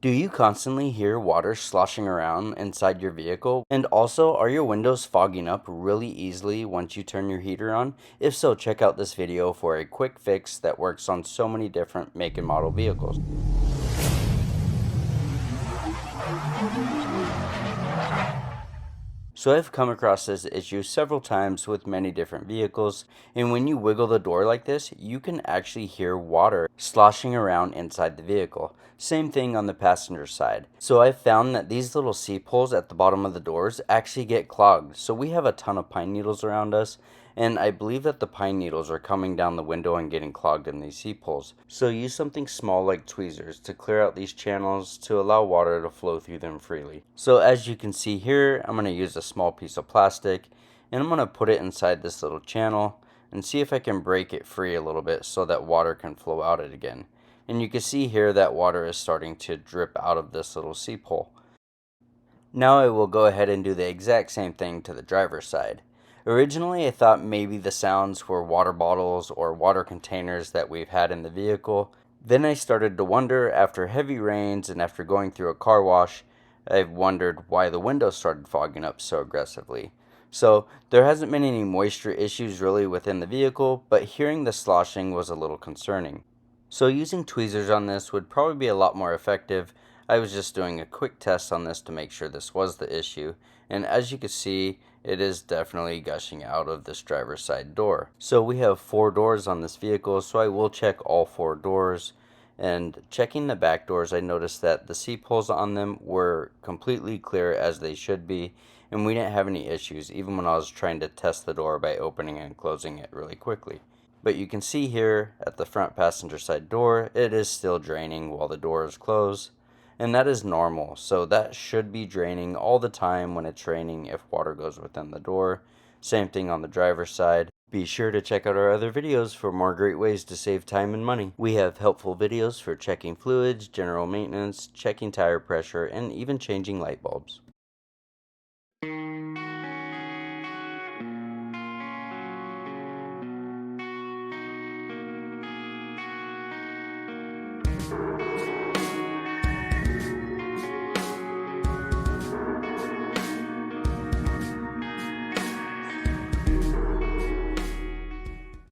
Do you constantly hear water sloshing around inside your vehicle? And also, are your windows fogging up really easily once you turn your heater on? If so, check out this video for a quick fix that works on so many different make and model vehicles. So I've come across this issue several times with many different vehicles, and when you wiggle the door like this, you can actually hear water sloshing around inside the vehicle. Same thing on the passenger side. So I've found that these little seep holes at the bottom of the doors actually get clogged. So we have a ton of pine needles around us, and I believe that the pine needles are coming down the window and getting clogged in these seep holes. So use something small like tweezers to clear out these channels to allow water to flow through them freely. So as you can see here, I'm going to use a small piece of plastic and I'm going to put it inside this little channel and see if I can break it free a little bit so that water can flow out it again. And you can see here that water is starting to drip out of this little seep hole. Now I will go ahead and do the exact same thing to the driver's side. Originally I thought maybe the sounds were water bottles or water containers that we've had in the vehicle. Then I started to wonder after heavy rains and after going through a car wash, I've wondered why the windows started fogging up so aggressively. So there hasn't been any moisture issues really within the vehicle, but hearing the sloshing was a little concerning. So using tweezers on this would probably be a lot more effective. I was just doing a quick test on this to make sure this was the issue, and as you can see, it is definitely gushing out of this driver's side door. So we have 4 doors on this vehicle, so I will check all 4 doors. And checking the back doors, I noticed that the seep holes on them were completely clear as they should be, and we didn't have any issues even when I was trying to test the door by opening and closing it really quickly. But you can see here at the front passenger side door, it is still draining while the door is closed. And that is normal, so that should be draining all the time when it's raining if water goes within the door. Same thing on the driver's side. Be sure to check out our other videos for more great ways to save time and money. We have helpful videos for checking fluids, general maintenance, checking tire pressure, and even changing light bulbs.